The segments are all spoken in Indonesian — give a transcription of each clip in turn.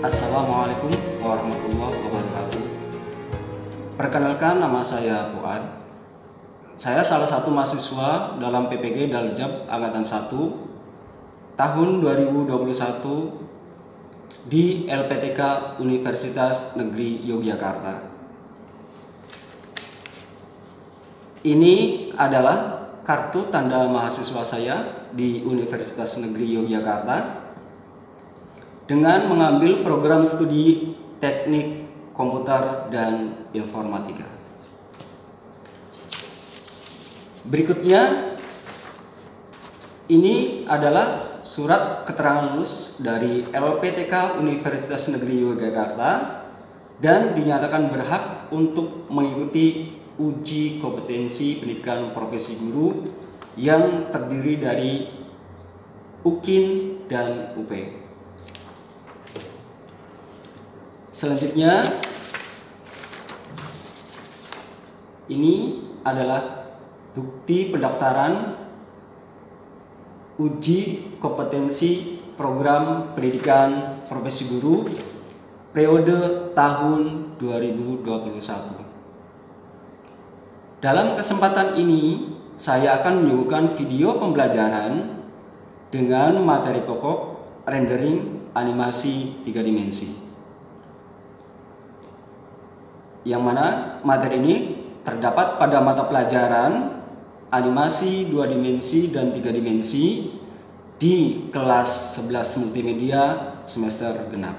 Assalamualaikum warahmatullahi wabarakatuh. Perkenalkan, nama saya Fuad. Saya salah satu mahasiswa dalam PPG Daljab Angkatan 1 tahun 2021 di LPTK Universitas Negeri Yogyakarta. Ini adalah kartu tanda mahasiswa saya di Universitas Negeri Yogyakarta dengan mengambil program studi teknik komputer dan informatika. Berikutnya, ini adalah surat keterangan lulus dari LPTK Universitas Negeri Yogyakarta dan dinyatakan berhak untuk mengikuti uji kompetensi pendidikan profesi guru yang terdiri dari UKIN dan UP. Selanjutnya, ini adalah bukti pendaftaran uji kompetensi program pendidikan profesi guru periode tahun 2021. Dalam kesempatan ini, saya akan menyuguhkan video pembelajaran dengan materi pokok rendering animasi 3 dimensi. Yang mana materi ini terdapat pada mata pelajaran animasi 2 dimensi dan 3 dimensi di kelas 11 multimedia semester genap.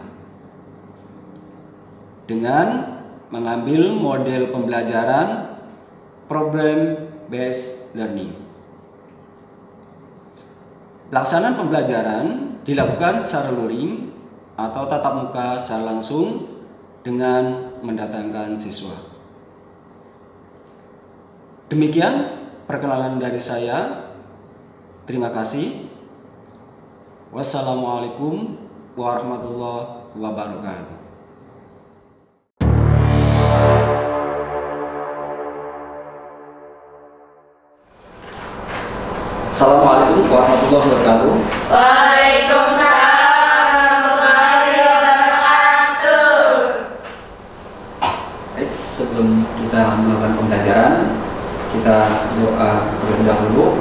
Dengan mengambil model pembelajaran problem based learning. Pelaksanaan pembelajaran dilakukan secara luring atau tatap muka secara langsung dengan mendatangkan siswa. Demikian perkenalan dari saya. Terima kasih. Wassalamualaikum warahmatullahi wabarakatuh. Assalamualaikum warahmatullahi wabarakatuh. Sebelum kita melakukan pembelajaran, kita doa terlebih dahulu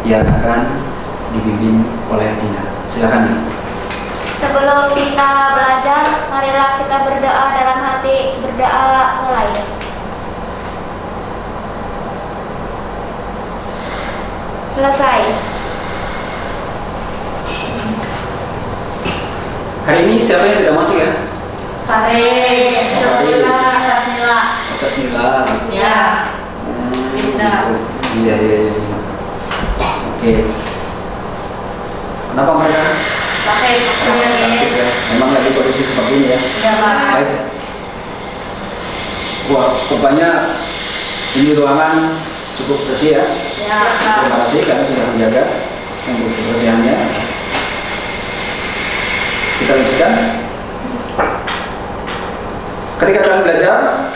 yang akan dibimbing oleh Dina. Silakan, Dina. Sebelum kita belajar, marilah kita berdoa dalam hati. Berdoa mulai. Selesai. Hari ini siapa yang tidak masuk ya? Farid, Tasmila. Ya. Pindah. Iya. Oke. Kenapa mereka? Sakit ya. Memang lagi kondisi seperti ini ya. Iya, Pak. Baik. Wah, rupanya ini ruangan cukup bersih ya. Ya. Terima kasih karena sudah menjaga untuk kebersihannya. Kita lanjutkan. Ketika kalian belajar,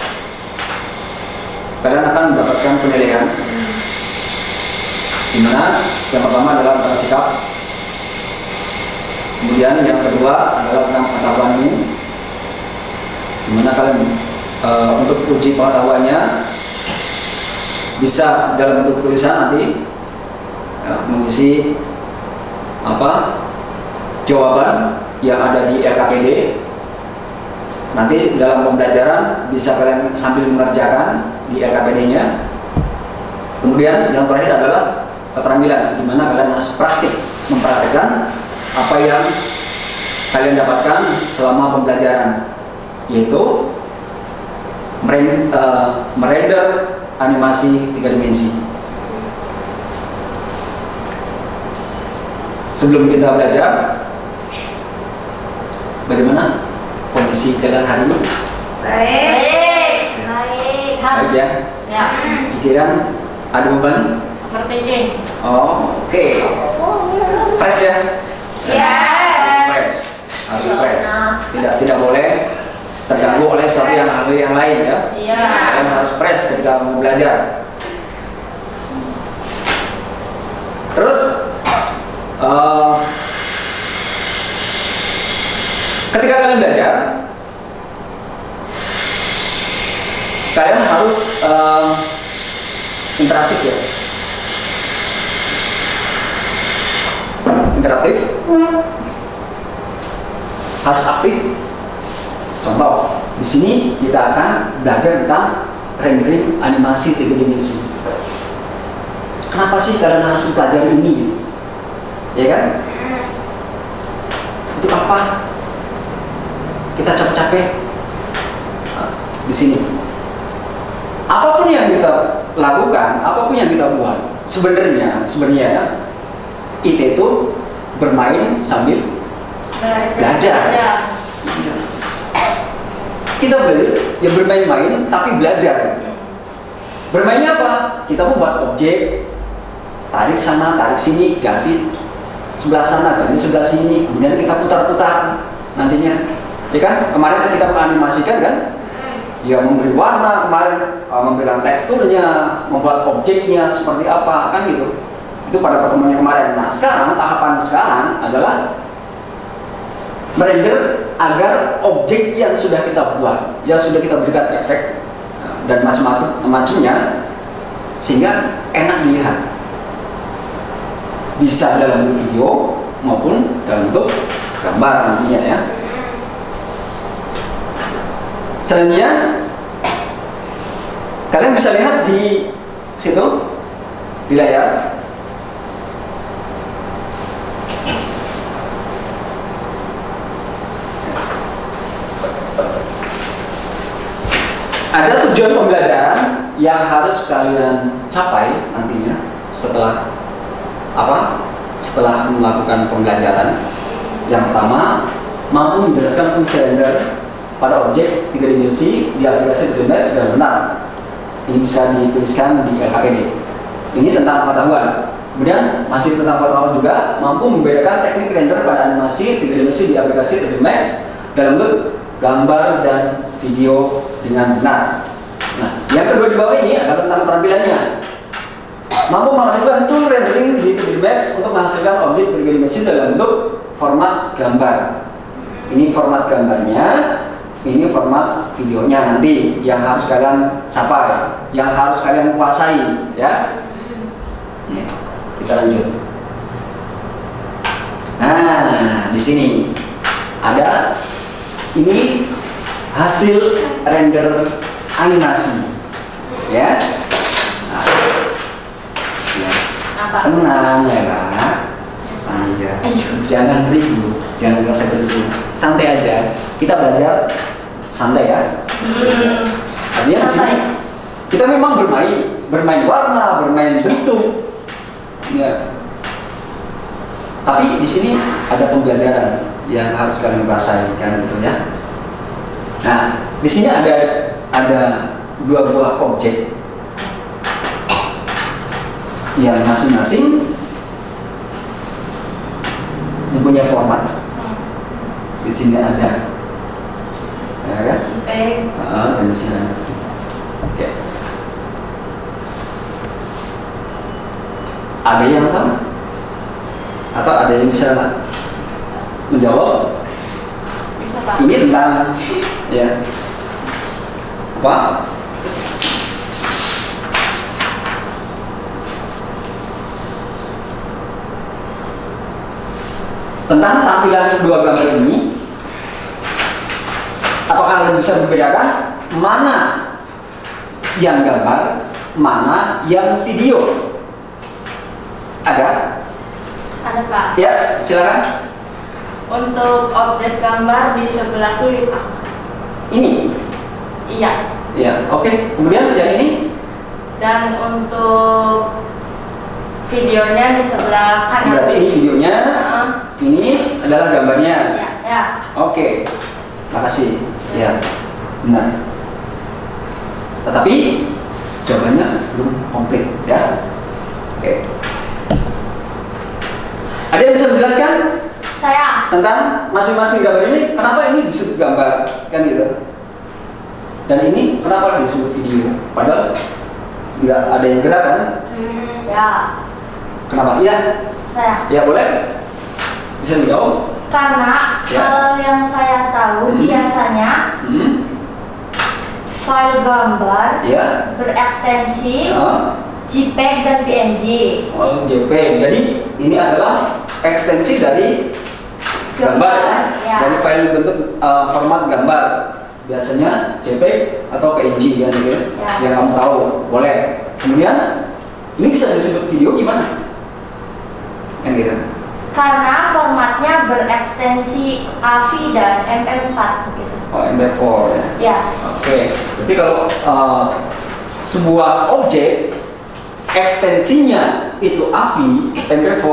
kalian akan mendapatkan penilaian. Di mana yang pertama adalah tentang sikap, kemudian yang kedua adalah tentang pengetahuanmu, di mana kalian untuk uji pengetahuannya bisa dalam bentuk tulisan nanti mengisi jawaban yang ada di LKPD. Nanti dalam pembelajaran bisa kalian sambil mengerjakan di LKPD-nya. Kemudian yang terakhir adalah keterampilan, di mana kalian harus mempraktikkan apa yang kalian dapatkan selama pembelajaran, yaitu merender animasi 3 dimensi. Sebelum kita belajar, bagaimana kondisi kalian hari ini? Baik. Baik ya? Ya. Pikiran ada beban? Overthinking. Oh, oke. Fresh ya? Ya. Fresh. Harus fresh. Tidak boleh terganggu oleh sesuatu yang lain ya. Iya. Kalian harus fresh ketika mau belajar. Terus kalian belajar, kalian harus interaktif ya. Interaktif, harus aktif. Contoh, di sini kita akan belajar tentang rendering animasi 3 dimensi. Kenapa sih kalian harus mempelajari ini? Ya kan? Itu apa? Kita capek-capek di sini. Apapun yang kita lakukan, apapun yang kita buat, sebenarnya kita itu bermain sambil belajar. Iya. Kita ya bermain-main tapi belajar. Bermainnya apa? Kita membuat objek, tarik sana, tarik sini, ganti sebelah sana, ganti sebelah sini, kemudian kita putar-putar nantinya. Ya kan? Kemarin kita menganimasikan kan? Ya memberi warna kemarin, memberikan teksturnya, membuat objeknya seperti apa kan gitu. Itu pada pertemuan yang kemarin. Nah sekarang tahapan sekarang adalah merender agar objek yang sudah kita buat, yang sudah kita berikan efek dan macam-macamnya, sehingga enak dilihat. Bisa dalam bentuk video maupun dalam bentuk gambar nantinya ya. Selanjutnya, kalian bisa lihat di situ di layar. Ada tujuan pembelajaran yang harus kalian capai nantinya setelah setelah melakukan pembelajaran. Yang pertama, mampu menjelaskan fungsi render pada objek 3 dimensi di aplikasi 3D Max dengan benar. Ini bisa dituliskan di LKPD. Ini tentang pengetahuan. Kemudian masih tentang pengetahuan juga, mampu membedakan teknik render pada animasi 3 dimensi di aplikasi 3D Max dalam bentuk gambar dan video dengan benar. Nah, yang kedua di bawah ini adalah tentang keterampilannya. Mampu mengaktifkan tool rendering di 3D Max untuk menghasilkan objek 3 dimensi dalam bentuk format gambar. Ini format gambarnya, ini format videonya nanti yang harus kalian capai, yang harus kalian kuasai, ya. Nih, kita lanjut. Nah, di sini ada ini hasil render animasi, ya. Nah, ya. Tenang ya, Pak. Iya. Jangan ribut, jangan merasa gerusu, santai aja. Kita belajar santai ya. Artinya di sini kita memang bermain warna, bermain bentuk, ya. Tapi di sini ada pembelajaran yang harus kalian kuasai kan gitu ya. Nah, di sini ada 2 buah objek yang masing-masing mempunyai format. Di sini ada, ya kan? Dan di sini ada. Oke. Ada yang tahu? Atau ada yang bisa menjawab? Bisa, Pak. Ini tentang ya apa? Tentang tampilan 2 gambar ini, apakah kalian bisa membedakan mana yang gambar, mana yang video? Ada? Ada, Pak. Ya, silakan. Untuk objek gambar di sebelah kiri, Pak. Ini? Iya. Ya, oke. Kemudian yang ini? Dan untuk videonya di sebelah kanan. Berarti ini videonya, ini adalah gambarnya. Ya, ya. Oke, makasih. Ya, benar. Tetapi jawabannya belum komplit ya. Oke. Ada yang bisa menjelaskan Saya. tentang masing-masing gambar ini? Kenapa ini disebut gambar kan gitu? Dan ini kenapa disebut video? Padahal nggak ada yang gerak kan? Ya. Kenapa? Iya. Saya. Ya boleh. Bisa menjawab? Karena Ya. kalau yang saya tahu biasanya file gambar Ya. berekstensi Ah. JPEG dan PNG. Oh, JPEG. Jadi ini adalah ekstensi dari gambar ya? Ya. Dari file bentuk format gambar. Biasanya JPEG atau PNG kan gitu ya. Yang kamu tahu, boleh. Kemudian ini bisa disebut video gimana? Kan gitu. Karena formatnya berekstensi AVI dan MP4 gitu. Oh, MP4 ya. Ya. Oke. Berarti kalau sebuah objek ekstensinya itu AVI, MP4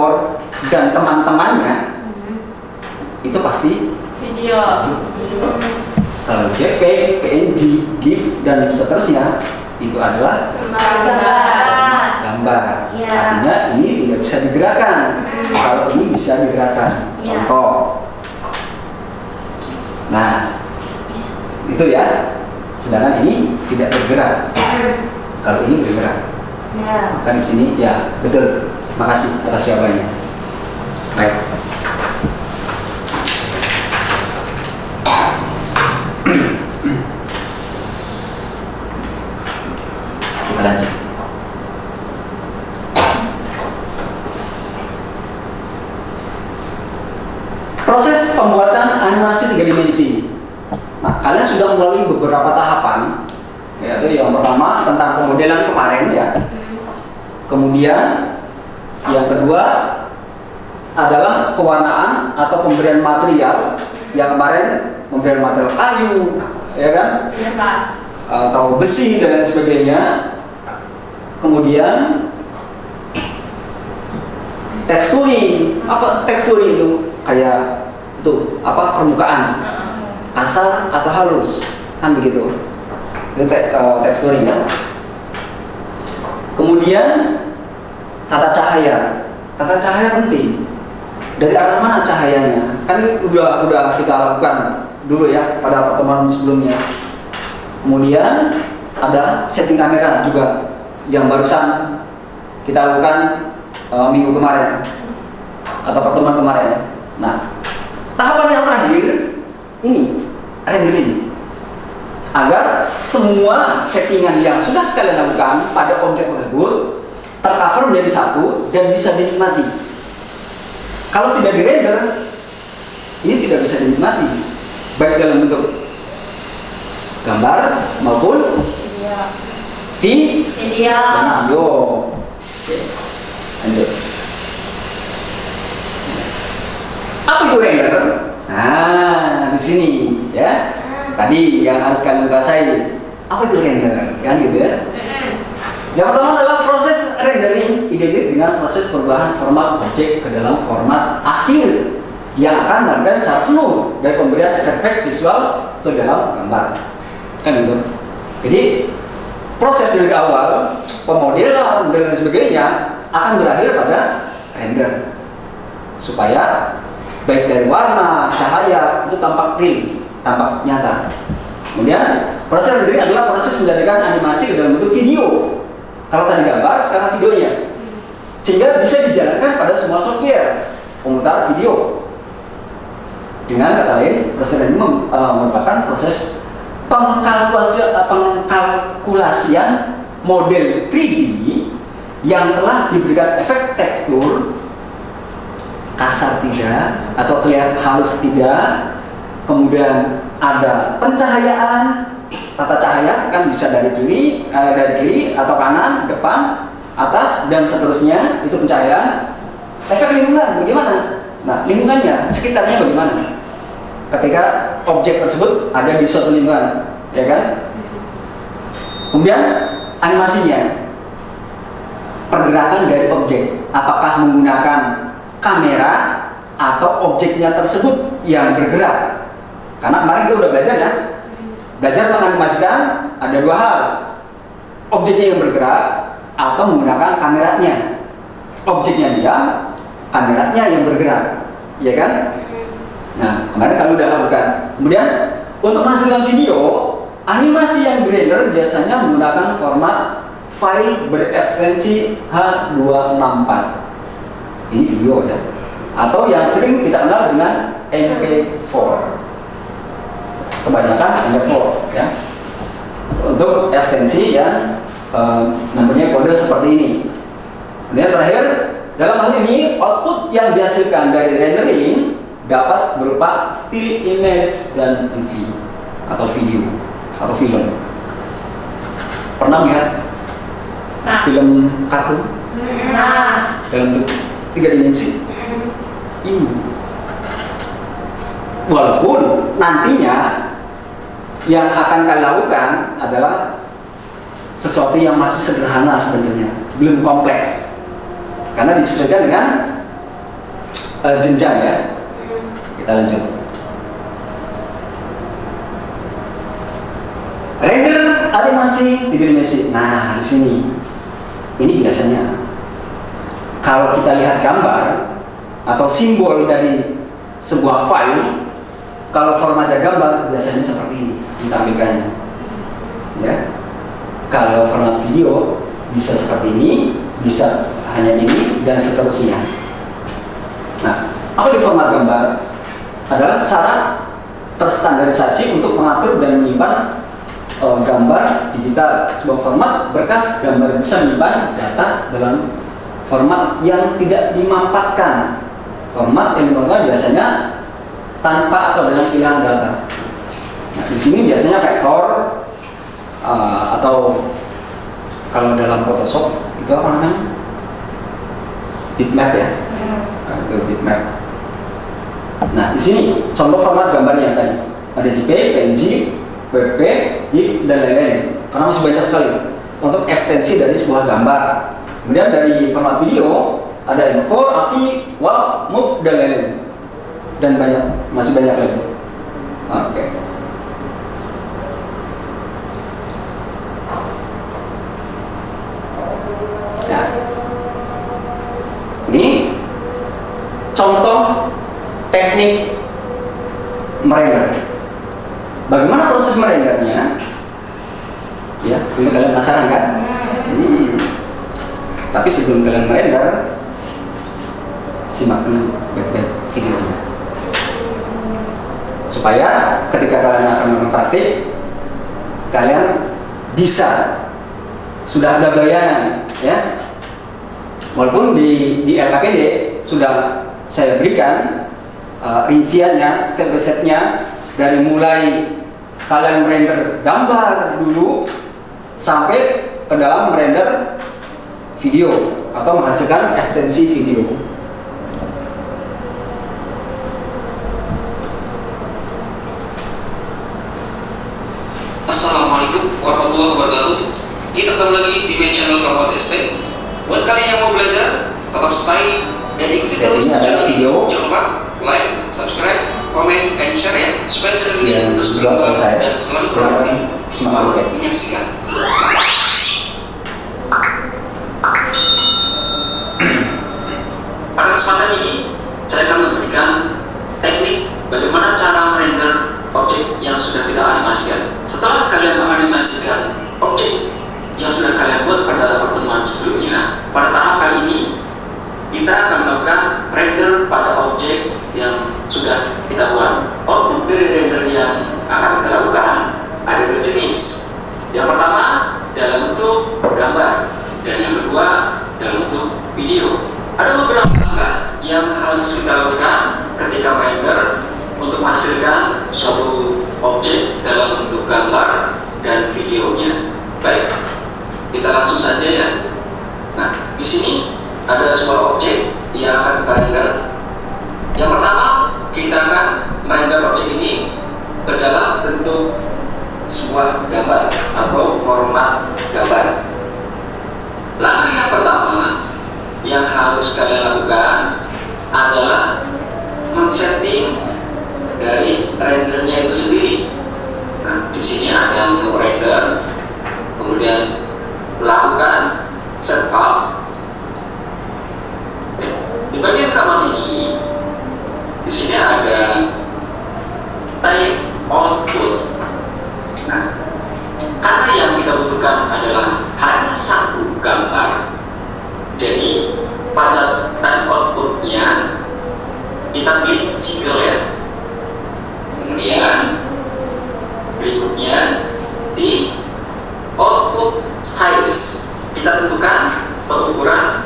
dan teman-temannya itu pasti Video. kalau JPEG, PNG, GIF dan seterusnya itu adalah gambar. Ya. Artinya ini tidak bisa digerakkan. Kalau ini bisa digerakkan. Ya. Contoh. Nah, itu ya. Sedangkan ini tidak bergerak. Kalau ini bergerak. Ya. Maka di sini ya betul. Makasih atas jawabannya. Baik. Kita lanjut. Proses pembuatan animasi 3 dimensi. Nah, kalian sudah melalui beberapa tahapan. Yaitu yang pertama tentang pemodelan kemarin ya. Kemudian yang kedua adalah pewarnaan atau pemberian material. Yang kemarin pemberian material kayu, ya kan? Iya, Pak. Atau besi dan lain sebagainya. Kemudian texturing. Apa texturing itu? Kayak itu apa permukaan kasar atau halus, kan begitu. Itu texturing ya. Kemudian tata cahaya. Tata cahaya penting. Dari arah mana cahayanya? Kan ini udah kita lakukan dulu ya pada pertemuan sebelumnya. Kemudian ada setting kamera juga yang barusan kita lakukan minggu kemarin atau pertemuan kemarin. Nah, tahapan yang terakhir ini rendering, agar semua settingan yang sudah kalian lakukan pada objek tersebut tercover menjadi satu dan bisa dinikmati. Kalau tidak dirender, ini tidak bisa dinikmati, baik dalam bentuk gambar maupun Video. dan video. Oke, lanjut. Apa itu render? Nah, di sini ya. Tadi yang harus kalian kuasai. Apa itu render? Kan gitu ya. Yang pertama adalah proses rendering identik dengan proses perubahan format objek ke dalam format akhir yang akan melakukan secara penuh dari pemberian efek visual ke dalam gambar. Kan gitu. Jadi proses dari awal pemodelan dan lain sebagainya akan berakhir pada render supaya baik dari warna, cahaya itu tampak real, tampak nyata. Kemudian proses rendering adalah proses menjadikan animasi ke dalam bentuk video. Kalau tadi gambar, sekarang videonya, sehingga bisa dijalankan pada semua software pemutar video. Dengan kata lain, proses rendering merupakan proses pengkalkulasian model 3D yang telah diberikan efek tekstur kasar tidak atau terlihat halus tidak, kemudian ada pencahayaan, tata cahaya kan bisa dari kiri atau kanan, depan, atas dan seterusnya, itu pencahayaan. Efek lingkungan bagaimana? Nah, lingkungannya, sekitarnya bagaimana? Ketika objek tersebut ada di suatu lingkungan, ya kan? Kemudian animasinya, pergerakan dari objek, apakah menggunakan kamera atau objeknya tersebut yang bergerak. Karena kemarin kita udah belajar ya, belajar menganimasikan ada dua hal, objeknya yang bergerak atau menggunakan kameranya. Objeknya diam, kameranya yang bergerak, ya kan? Nah, kemarin kami udah lakukan. Kemudian untuk menghasilkan video, animasi yang dirender biasanya menggunakan format file berekstensi H264. Ini video ya, atau yang sering kita kenal dengan MP4. Kebanyakan MP4 ya. Untuk ekstensi yang mempunyai kode seperti ini. Kemudian terakhir, dalam hal ini output yang dihasilkan dari rendering dapat berupa still image dan MV atau video atau film. Pernah lihat film kartun dalam bentuk 3 dimensi? Ini. Walaupun nantinya yang akan kalian lakukan adalah sesuatu yang masih sederhana sebenarnya, belum kompleks, karena disesuaikan dengan jenjang ya. Kita lanjut. Render animasi 3 dimensi. Nah, di sini ini biasanya kalau kita lihat gambar atau simbol dari sebuah file, kalau formatnya gambar biasanya seperti ini ditampilkannya. Ya. Kalau format video bisa seperti ini, bisa hanya ini dan seterusnya. Nah, apa di format gambar? Adalah cara terstandarisasi untuk mengatur dan menyimpan gambar digital. Sebuah format berkas gambar bisa menyimpan data dalam format yang tidak dimampatkan. Format yang dimampatkan biasanya tanpa atau dengan pilihan data. Nah, di sini biasanya vektor atau kalau dalam Photoshop itu apa namanya? Bitmap ya. Nah, itu bitmap. Nah, di sini contoh format gambarnya tadi ada JPG, PNG, WP, GIF dan lain-lain. Karena masih banyak sekali untuk ekstensi dari sebuah gambar. Kemudian dari format video ada M4, AVI, WAV, MOV dan lain-lain. Dan masih banyak lagi. Oke. Nah, ini contoh teknik merender. Bagaimana proses merendernya? Ya, ini kalian penasaran kan? Tapi sebelum kalian merender, simak dulu baik-baik videonya. Supaya ketika kalian akan mempraktik, kalian bisa sudah ada bayangan, ya. Walaupun di LKPD sudah saya berikan rinciannya, step by step-nya, dari mulai kalian merender gambar dulu sampai ke dalam merender video atau menghasilkan ekstensi video. Assalamualaikum warahmatullahi wabarakatuh. Kita ketemu lagi di main channel Kawan ST. Buat kalian yang mau belajar, tetap stay dan ikuti terus channel ini. Jangan lupa like, subscribe, komen, and share ya, supaya channel ini terus berkembang dan selalu produktif. Selamat menyaksikan. Pada kesempatan ini, saya akan memberikan teknik bagaimana cara merender objek yang sudah kita animasikan. Setelah kalian menganimasikan objek yang sudah kalian buat pada pertemuan sebelumnya, pada tahap kali ini kita akan melakukan render pada objek yang sudah kita buat. Output dari render yang akan kita lakukan ada 2 jenis. Yang pertama dalam bentuk gambar, dan yang kedua dalam bentuk video. Ada beberapa langkah yang harus kita lakukan ketika merender untuk menghasilkan suatu objek dalam bentuk gambar dan videonya. Baik, kita langsung saja ya. Nah, di sini ada sebuah objek yang akan kita render. Yang pertama, kita akan merender objek ini ke dalam bentuk sebuah gambar atau format gambar. Langkah yang pertama yang harus kalian lakukan adalah men-setting dari rendernya itu sendiri. Nah, di sini ada menu render, kemudian lakukan setup. Di bagian kanan ini, di sini ada type output. Nah, karena yang kita butuhkan adalah hanya satu gambar, jadi pada type outputnya kita pilih single ya. kita tentukan pengukuran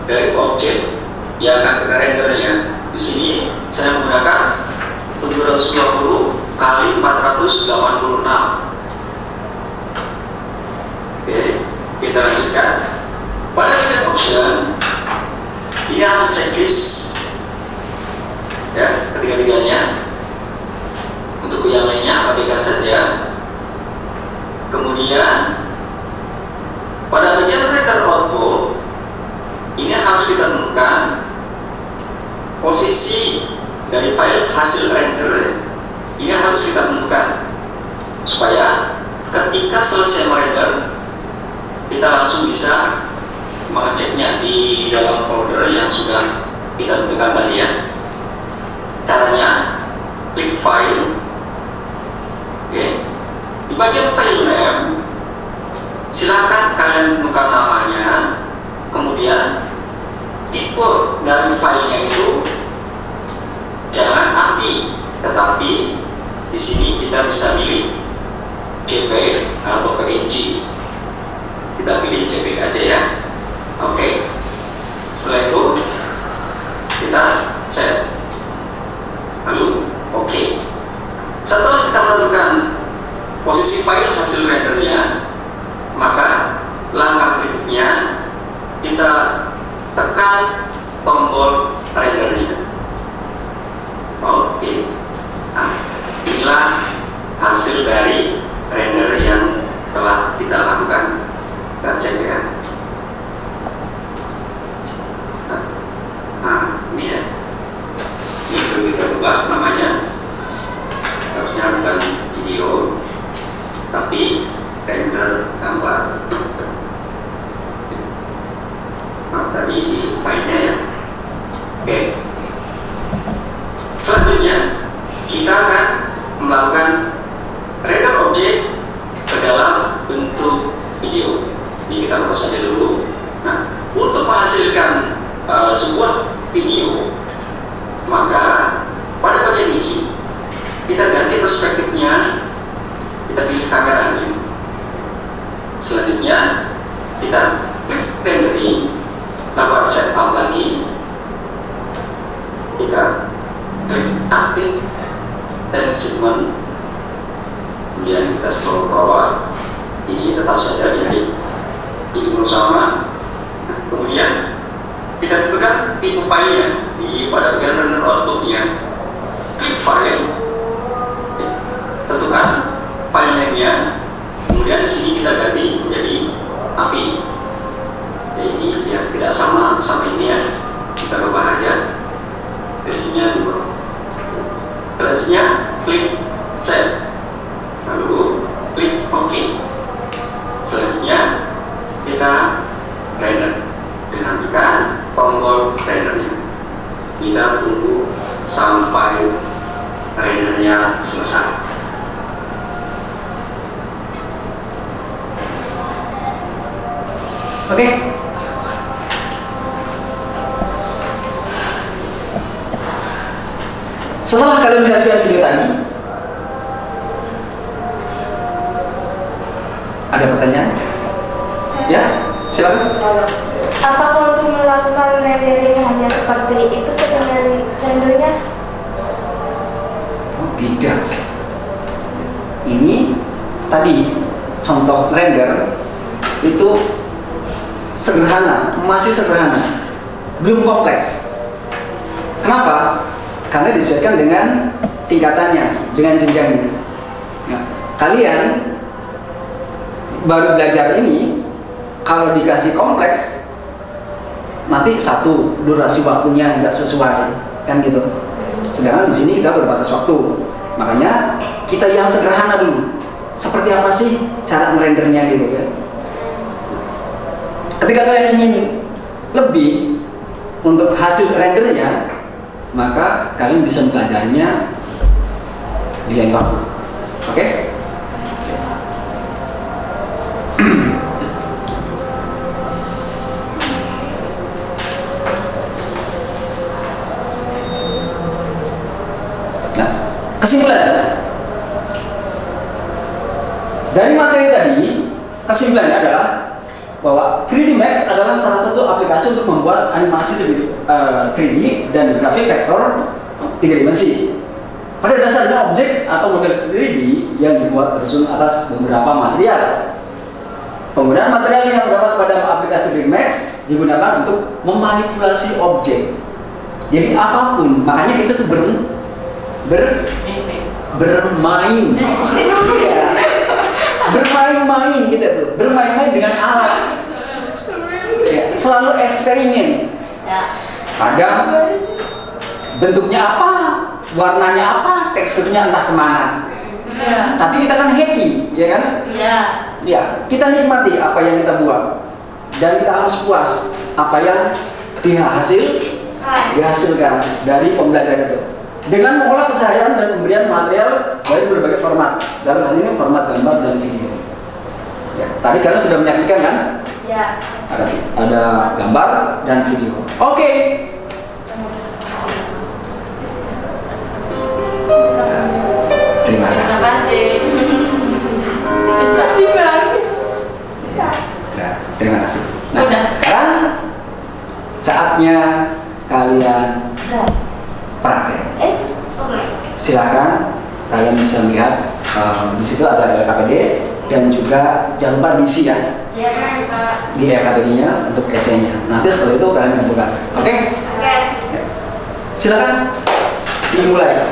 dari objek yang akan kita rendernya. Di sini saya menggunakan 720 kali 486. Oke, kita lanjutkan. Pada bagian option, ini harus checklist ya, ketiga-tiganya. Untuk yang lainnya abaikan saja. Kemudian pada bagian render output, ini harus kita tentukan posisi dari file hasil render. Ini harus kita tentukan supaya ketika selesai merender, kita langsung bisa mengeceknya di dalam folder yang sudah kita tentukan tadi ya. Caranya klik file, oke. Di bagian file name, silakan kalian tentukan namanya, kemudian tipe dari filenya itu jangan API, tetapi di sini kita bisa pilih JPEG atau PNG. Kita pilih JPEG aja ya. Oke. Setelah itu kita save. Lalu oke. Setelah kita menentukan posisi file hasil rendernya, maka langkah berikutnya kita tekan tombol rendernya. Oke. Nah, inilah hasil dari render yang telah kita lakukan. Kita cek ya. Nah, ini ya. Ini perlu kita ubah namanya. Harusnya bukan video, tapi render gambar. Nah, tadi filenya ya. Oke. Selanjutnya kita akan melakukan render objek ke dalam bentuk video. Ini kita proses saja dulu. Nah, untuk menghasilkan sebuah video, maka pada bagian ini kita ganti perspektifnya, kita pilih kamera di sini. Selanjutnya kita klik rendering, kita buat setup lagi, kita klik active time segment, kemudian kita scroll ke bawah. Ini tetap saja jadi ini bersama. Nah, kemudian kita tentukan tipe filenya di pada bagian render outputnya. Klik file, tentukan file name-nya, kemudian di sini kita ganti menjadi API. Jadi ini biar tidak sama ini ya, kita ubah aja versinya dulu. Selanjutnya klik save, lalu klik OK. Selanjutnya kita render dengan tekan tombol rendernya. Kita tunggu sampai rendernya selesai. Oke. Setelah kalian menyaksikan video tadi, ada pertanyaan? Ya, silakan. Apakah untuk melakukan rendering hanya seperti itu saja rendernya? Oh, tidak. Ini tadi contoh render itu sederhana, masih sederhana, belum kompleks. Kenapa? Karena disesuaikan dengan tingkatannya, dengan jenjangnya. Nah, kalian baru belajar ini, kalau dikasih kompleks, nanti satu durasi waktunya nggak sesuai, kan gitu. Sedangkan di sini kita berbatas waktu, makanya kita yang sederhana dulu. Seperti apa sih cara merendernya gitu ya? Ketika kalian ingin lebih untuk hasil rendernya, maka kalian bisa mempelajarinya di lain waktu. Oke? Nah, kesimpulan dari materi tadi, kesimpulannya adalah bahwa 3D Max adalah salah satu aplikasi untuk membuat animasi 3D dan grafik vektor 3 dimensi. Pada dasarnya objek atau model 3D yang dibuat tersusun atas beberapa material. Penggunaan material yang terdapat pada aplikasi 3D Max digunakan untuk memanipulasi objek. Jadi apapun, makanya kita tuh bermain. Iya. Bermain-main gitu tuh, bermain-main dengan alat. Ya, selalu eksperimen. Kadang bentuknya apa, warnanya apa, teksturnya entah kemana. Tapi kita kan happy, ya kan? Ya, kita nikmati apa yang kita buat dan kita harus puas apa yang dihasilkan dari pembelajaran itu. Dengan mengolah pencahayaan dan pemberian material dari berbagai format, dalam hal ini format gambar dan video. Ya, tadi kalian sudah menyaksikan kan? Ya. Ada gambar dan video. Oke. Terima kasih. Ya, terima kasih. Nah, sekarang saatnya kalian praktek. Silakan kalian bisa lihat di situ ada LKPD dan juga jangan lupa diisi ya di LKPD-nya untuk esainya. Nanti setelah itu kalian membuka. Oke? Ya. Silakan dimulai.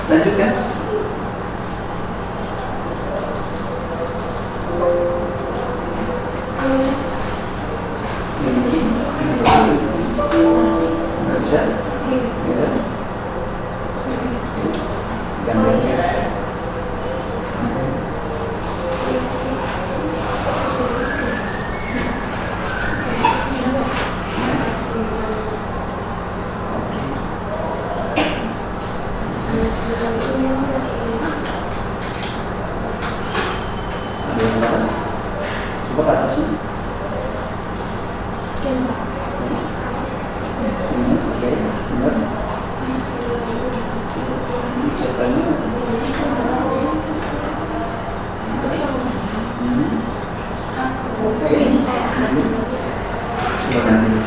Lanjutkan. Nggak bisa. Gitu. Gambarnya. Coba ke atasnya. Oke, benar. Siapanya. Oke. Coba nanti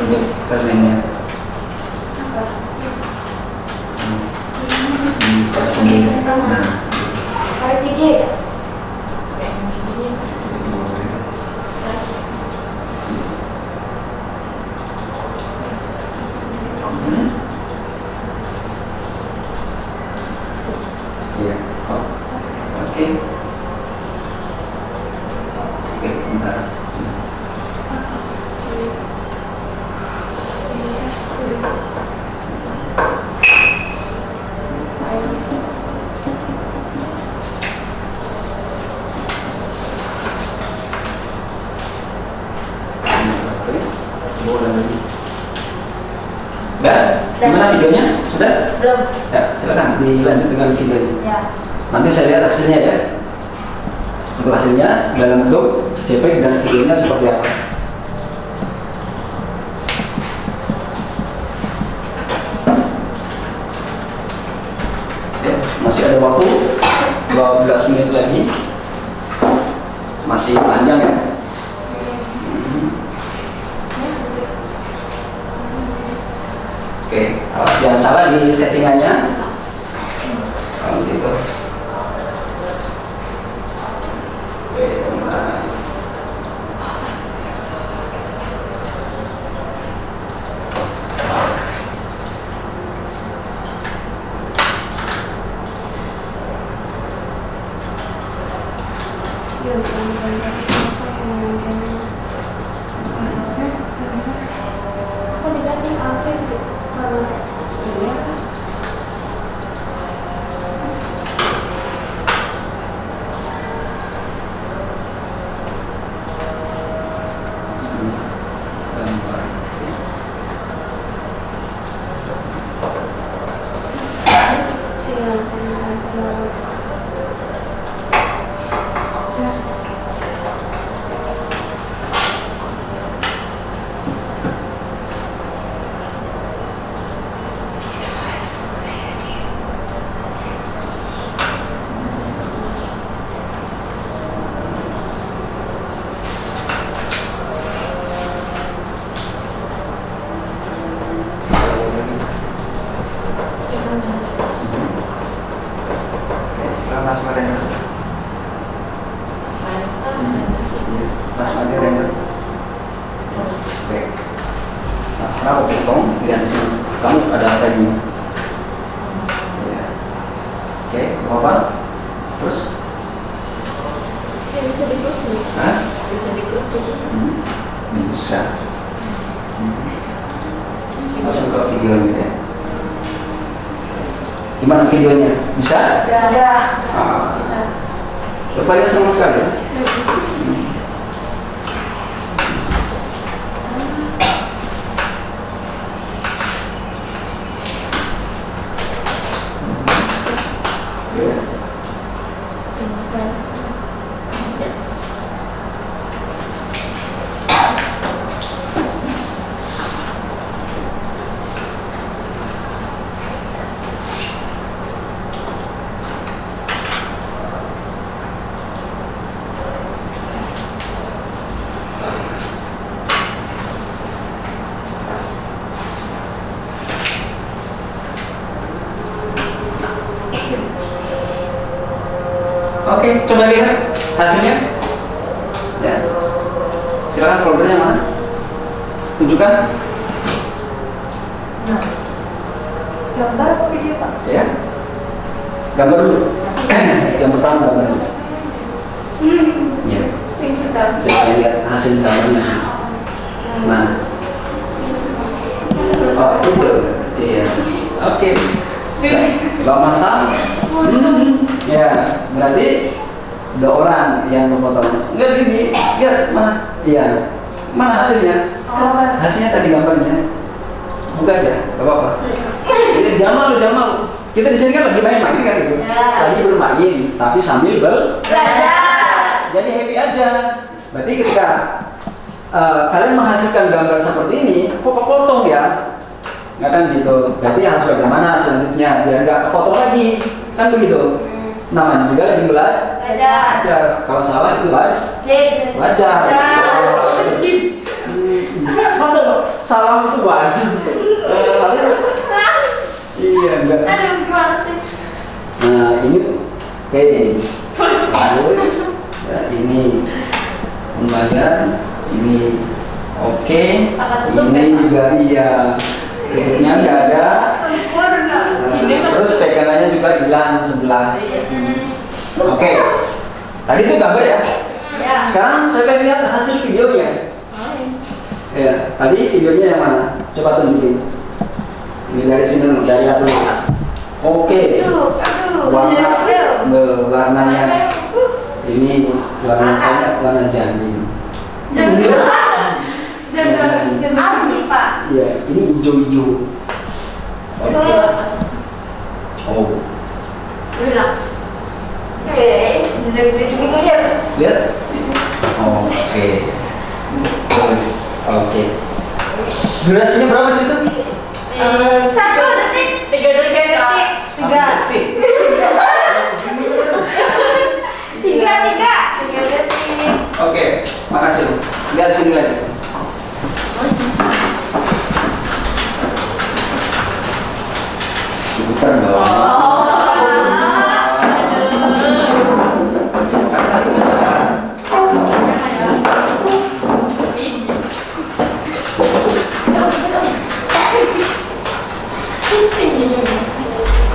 untuk filenya. Pas pembukaan. Ya, oh, oke, bentar. Gimana videonya? Sudah? Belum. Ya, silakan dilanjut dengan videonya. Ya. Nanti saya lihat hasilnya ya. Untuk hasilnya dalam bentuk JPEG dan videonya seperti apa. Ya, masih ada waktu 12 menit lagi. Masih panjang ya. Oke, jangan lagi settingannya. Kalau gitu. Oke, mulai. Aku diganti asing gitu formatnya. Iya. Mas Mariana. Mas Mariana. Oke. Nah, kenapa potong? Lihat sini. Kamu ada frame-nya. Ya. Oke, apa? Terus? Ya, bisa di-close nih. Hah? Bisa di-close gitu. Bisa. Masuk ke videonya ya. Gimana videonya? Bisa? Bisa. Ah. Rupanya sama sekali ya? Oke, coba lihat hasilnya. Ya. Silakan foldernya mana? Tunjukkan. Nah. Gambar apa video, Pak? Ya. Gambar dulu. Yang pertama gambar dulu. Ya. Yang pertama. Saya lihat hasil gambarnya. Nah. Oh, itu. Iya. Oke. Gak masalah. Ya, berarti ada orang yang memotong. Enggak gini, lihat mana? Iya, mana hasilnya? Hasilnya tadi gambarnya. Buka aja, gak apa-apa. Jangan malu. Kita di sini kan lagi main-main kan gitu. Lagi bermain, tapi sambil belajar. Jadi happy aja. Berarti ketika kalian menghasilkan gambar seperti ini, kok kepotong ya? Nggak kan gitu. Berarti harus bagaimana selanjutnya biar nggak kepotong lagi, kan begitu. Namanya juga lagi belajar. Kalau salah itu wajar. Masa salah itu wajib? Iya enggak. Aduh, gimana sih? Nah ini oke, terus ya, ini lumayan, ini oke, ini juga iya. Tutupnya nggak ada. Terus pegangannya juga hilang sebelah. Oke. Tadi itu gambar ya. Sekarang saya akan lihat hasil videonya. Ya, tadi videonya yang mana? Coba tunjukin. Ini dari sini dulu, dari atas dulu. Oke. Warnanya ini warna janin. Arti, Pak. Iya, ini hijau-hijau. Oke. Oh. Relax. Lihat. Oke. Terus, oke. Durasinya berapa sih itu? 1 detik. 3 detik. 3 detik. 3 detik. Oke, makasih. Lihat sini lagi. Berbawah.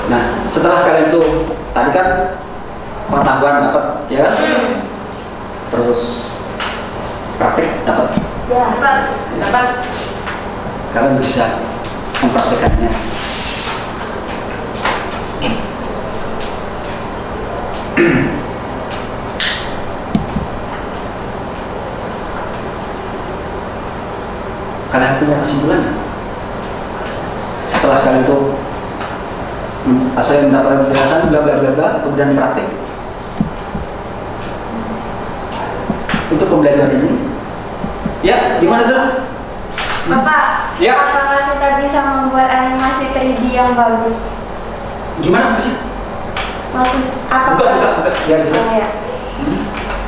Nah, setelah kalian tuh tadi kan pengetahuan dapat, ya kan? Terus praktik dapat. Ya. Dapat. Kalian bisa mempraktekannya. Kalian punya kesimpulan nggak? Setelah kalian tuh saya mendapatkan penjelasan bla bla bla bla, kemudian praktik untuk pembelajaran ini, ya gimana tuh? Bapak, Ya. apakah kita bisa membuat animasi 3D yang bagus? Gimana maksudnya? Maksud apakah? Bukan, ya jelas. Oh, ya.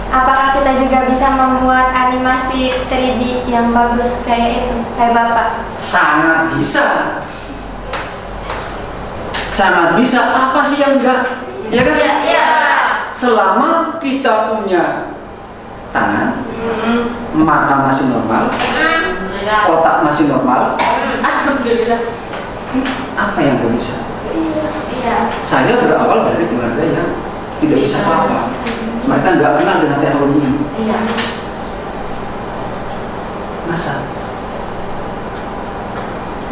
Apakah kita juga bisa membuat animasi 3D yang bagus kayak itu, kayak Bapak? Sangat bisa. Sangat bisa. Apa sih yang enggak? Ya kan? Ya. Selama kita punya tangan, mata masih normal, otak masih normal, Alhamdulillah. apa yang nggak bisa? Iya. Saya berawal dari keluarga yang tidak bisa apa-apa. Mereka nggak kenal dengan teknologi. Iya. Masa?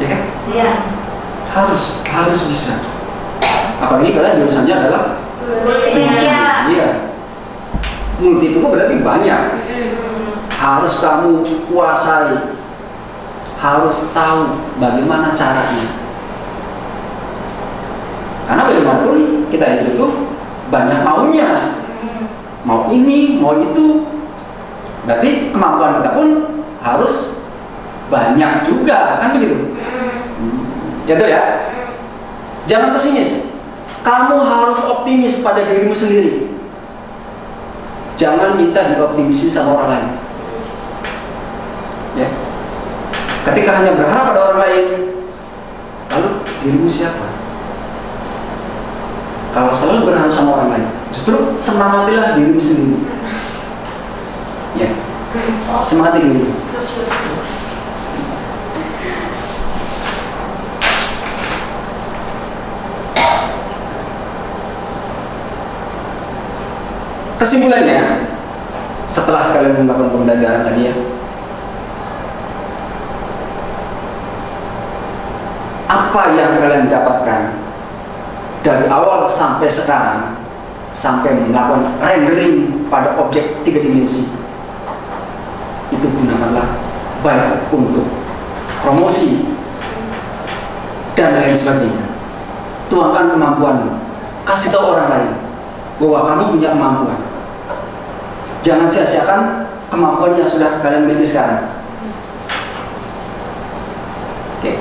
Ya kan? Iya. Harus bisa. Apalagi kalian jurusannya adalah Multimedia. Iya. Multi itu kan berarti banyak. Harus kamu kuasai. Harus tahu bagaimana caranya. Karena bagaimanapun kita itu banyak maunya. Mau ini, mau itu. Berarti kemampuan kita pun harus banyak juga, kan begitu? Ya tuh ya. Jangan pesimis. Kamu harus optimis pada dirimu sendiri. Jangan minta dioptimisi sama orang lain. Ya. Ketika hanya berharap pada orang lain, lalu dirimu siapa? Kalau selalu berharap sama orang lain, justru semangatilah dirimu sendiri. Ya. Semangati dirimu. Kesimpulannya, setelah kalian melakukan pembelajaran tadi ya, apa yang kalian dapatkan dari awal sampai sekarang, sampai melakukan rendering pada objek 3 dimensi, itu gunakanlah baik untuk promosi dan lain sebagainya. Tuangkan kemampuanmu, kasih tahu orang lain bahwa kamu punya kemampuan. Jangan sia-siakan kemampuan yang sudah kalian miliki sekarang. Oke.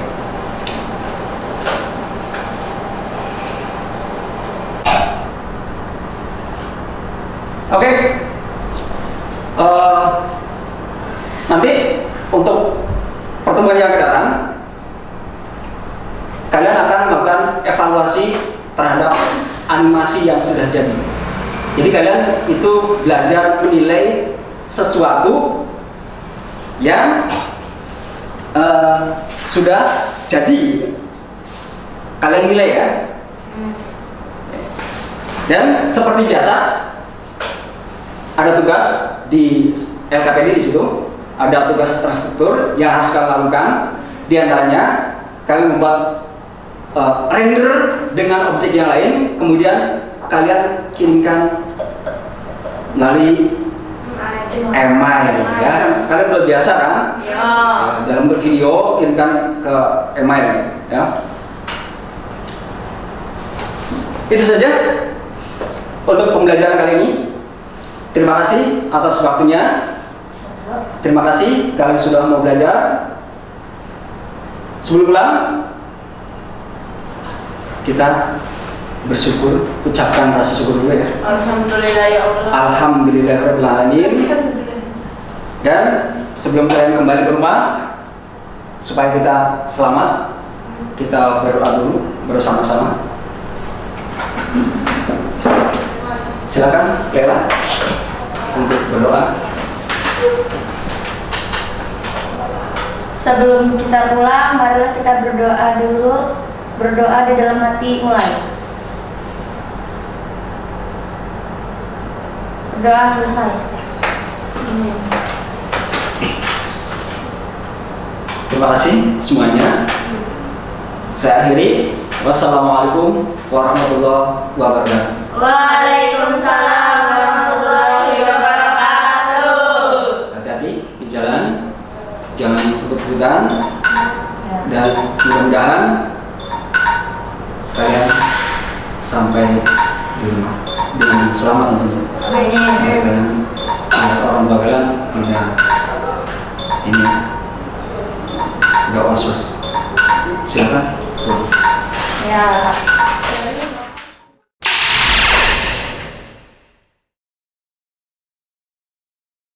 Oke. Nanti untuk pertemuan yang akan datang, kalian akan melakukan evaluasi terhadap animasi yang sudah jadi. Jadi kalian itu belajar menilai sesuatu yang sudah jadi. Kalian nilai ya. Dan seperti biasa, ada tugas di LKPD di situ. Ada tugas terstruktur yang harus kalian lakukan. Di antaranya kalian membuat render dengan objek yang lain, kemudian kalian kirimkan melalui email, ya. Kalian udah biasa kan? Ya. Dalam bentuk video kirimkan ke email, ya. Itu saja untuk pembelajaran kali ini. Terima kasih atas waktunya. Terima kasih kalian sudah mau belajar. Sebelum pulang, kita bersyukur, ucapkan rasa syukur dulu ya. Alhamdulillah ya Allah. Alhamdulillahirabbil alamin. Dan sebelum kalian kembali ke rumah, supaya kita selamat, kita berdoa dulu bersama-sama. Silakan Lela untuk berdoa. Sebelum kita pulang, marilah kita berdoa dulu. Berdoa di dalam hati, mulai. Berdoa selesai. Terima kasih semuanya. Saya akhiri. Wassalamualaikum warahmatullahi wabarakatuh. Waalaikumsalam warahmatullahi wabarakatuh. Hati-hati di jalan, jangan kebut-kebutan, dan mudah-mudahan kalian sampai di rumah dengan selamat tentunya. Kalian anak orang tua kalian tidak was-was. Silakan. Ya.